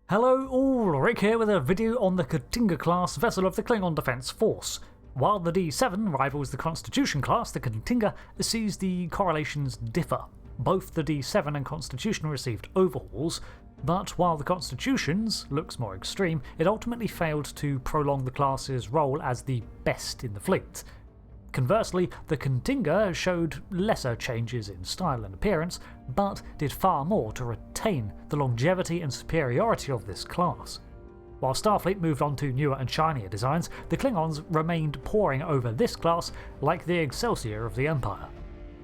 Hello all, Rick here with a video on the Klingon class vessel of the Klingon Defense Force. While the D7 rivals the Constitution class, the Klingon sees the correlations differ. Both the D7 and Constitution received overhauls, but while the Constitution's looks more extreme, it ultimately failed to prolong the class's role as the best in the fleet. Conversely, the Klingon showed lesser changes in style and appearance, but did far more to retain the longevity and superiority of this class. While Starfleet moved on to newer and shinier designs, the Klingons remained poring over this class like the Excelsior of the Empire.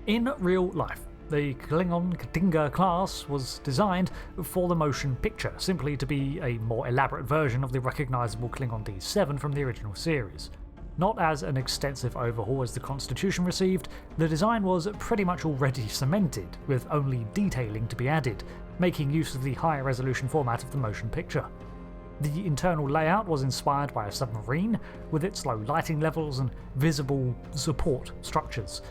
In real life, the Klingon class was designed for the motion picture, simply to be a more elaborate version of the recognisable Klingon D7 from the original series. Not as an extensive overhaul as the Constitution received, the design was pretty much already cemented, with only detailing to be added, making use of the higher resolution format of the motion picture. The internal layout was inspired by a submarine, with its low lighting levels and visible support structures.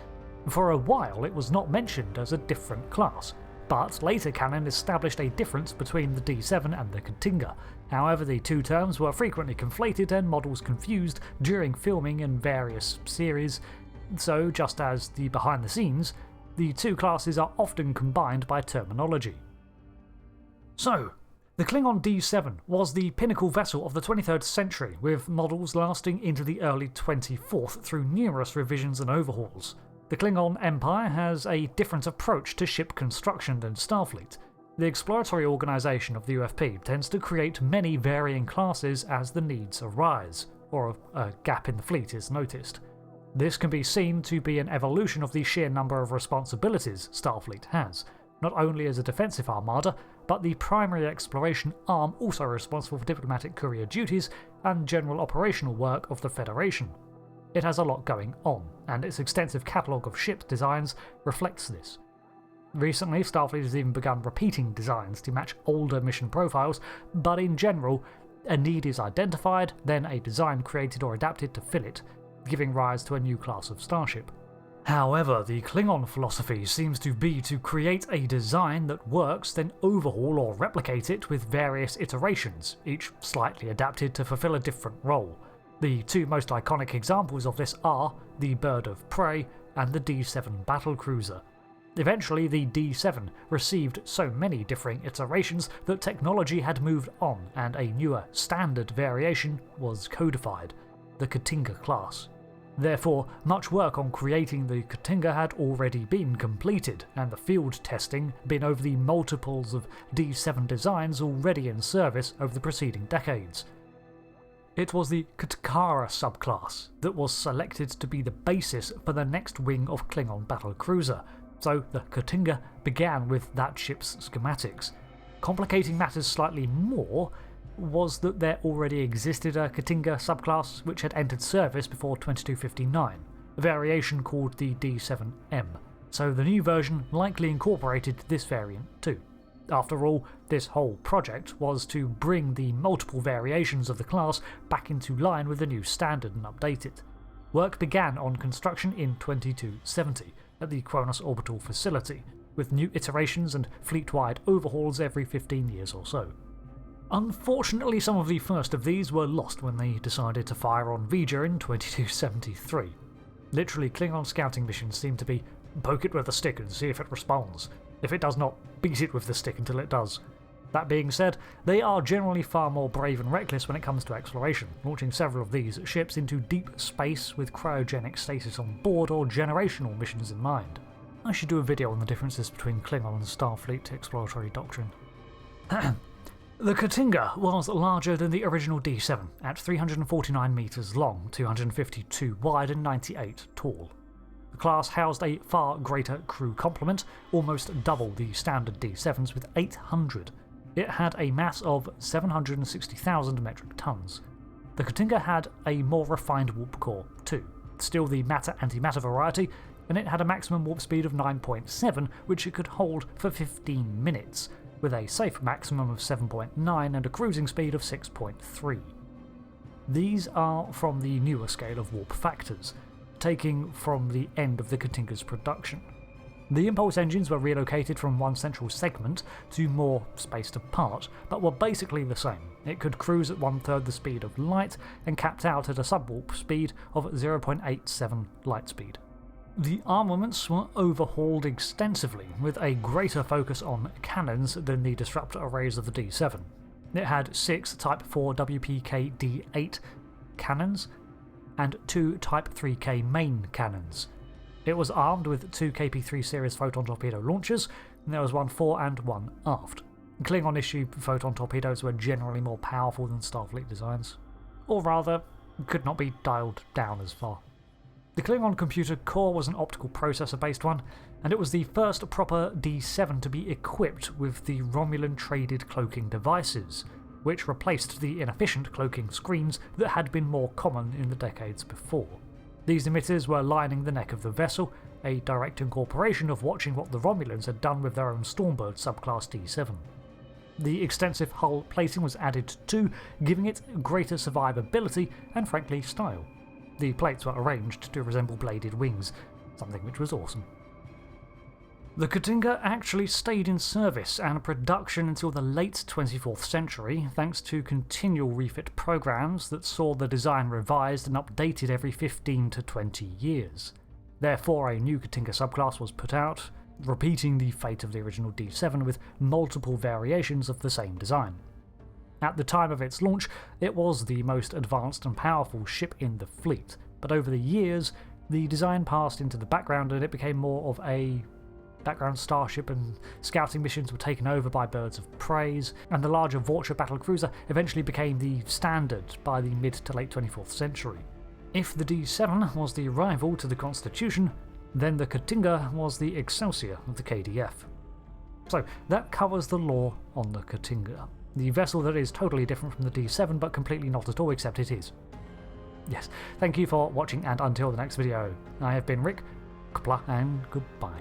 For a while it was not mentioned as a different class, but later canon established a difference between the D7 and the Klingon. However, the two terms were frequently conflated and models confused during filming in various series, so just as the behind the scenes, the two classes are often combined by terminology. So, the Klingon D7 was the pinnacle vessel of the 23rd century, with models lasting into the early 24th through numerous revisions and overhauls. The Klingon Empire has a different approach to ship construction than Starfleet. The exploratory organisation of the UFP tends to create many varying classes as the needs arise, or a gap in the fleet is noticed. This can be seen to be an evolution of the sheer number of responsibilities Starfleet has, not only as a defensive armada, but the primary exploration arm also responsible for diplomatic courier duties and general operational work of the Federation. It has a lot going on, and its extensive catalogue of ship designs reflects this. Recently, Starfleet has even begun repeating designs to match older mission profiles, but in general, a need is identified, then a design created or adapted to fill it, giving rise to a new class of starship. However, the Klingon philosophy seems to be to create a design that works, then overhaul or replicate it with various iterations, each slightly adapted to fulfill a different role. The two most iconic examples of this are the Bird of Prey and the D7 battlecruiser. Eventually, the D7 received so many differing iterations that technology had moved on and a newer, standard variation was codified, the Klingon class. Therefore, much work on creating the Klingon had already been completed, and the field testing been over the multiples of D7 designs already in service over the preceding decades. It was the Klingon subclass that was selected to be the basis for the next wing of Klingon battlecruiser, so the Klingon began with that ship's schematics. Complicating matters slightly more was that there already existed a Klingon subclass which had entered service before 2259, a variation called the D7M, so the new version likely incorporated this variant too. After all, this whole project was to bring the multiple variations of the class back into line with the new standard and update it. Work began on construction in 2270 at the Kronos Orbital Facility, with new iterations and fleet-wide overhauls every 15 years or so. Unfortunately, some of the first of these were lost when they decided to fire on Voyager in 2273. Literally, Klingon scouting missions seem to be poke it with a stick and see if it responds. If it does not, beat it with the stick until it does. That being said, they are generally far more brave and reckless when it comes to exploration, launching several of these ships into deep space with cryogenic stasis on board or generational missions in mind. I should do a video on the differences between Klingon and Starfleet exploratory doctrine. The Klingon was larger than the original D7, at 349 metres long, 252 wide and 98 tall. The class housed a far greater crew complement, almost double the standard D7s with 800. It had a mass of 760,000 metric tons. The Klingon had a more refined warp core too, still the matter-antimatter variety, and it had a maximum warp speed of 9.7 which it could hold for 15 minutes, with a safe maximum of 7.9 and a cruising speed of 6.3. These are from the newer scale of warp factors, taking from the end of the Klingon's production. The impulse engines were relocated from one central segment to more spaced apart, but were basically the same. It could cruise at 1/3 the speed of light and capped out at a subwarp speed of 0.87 light speed. The armaments were overhauled extensively, with a greater focus on cannons than the disruptor arrays of the D7. It had 6 Type 4 WPK D8 cannons and 2 Type 3K main cannons. It was armed with 2 KP-3 series photon torpedo launchers, and there was one fore and one aft. Klingon-issue photon torpedoes were generally more powerful than Starfleet designs, or rather, could not be dialed down as far. The Klingon computer core was an optical processor-based one, and it was the first proper D7 to be equipped with the Romulan-traded cloaking devices, which replaced the inefficient cloaking screens that had been more common in the decades before. These emitters were lining the neck of the vessel, a direct incorporation of watching what the Romulans had done with their own Stormbird subclass D7. The extensive hull plating was added too, giving it greater survivability and frankly style. The plates were arranged to resemble bladed wings, something which was awesome. The Katinga actually stayed in service and production until the late 24th century, thanks to continual refit programs that saw the design revised and updated every 15 to 20 years. Therefore, a new Katinga subclass was put out, repeating the fate of the original D7 with multiple variations of the same design. At the time of its launch, it was the most advanced and powerful ship in the fleet, but over the years, the design passed into the background and it became more of a background starship, and scouting missions were taken over by birds of prey, and the larger Voyager battlecruiser eventually became the standard by the mid to late 24th century. If the D7 was the rival to the Constitution, then the Katinga was the Excelsior of the KDF. So that covers the lore on the Katinga, the vessel that is totally different from the D7 but completely not at all, except it is. Yes, thank you for watching, and until the next video, I have been Rick, and goodbye.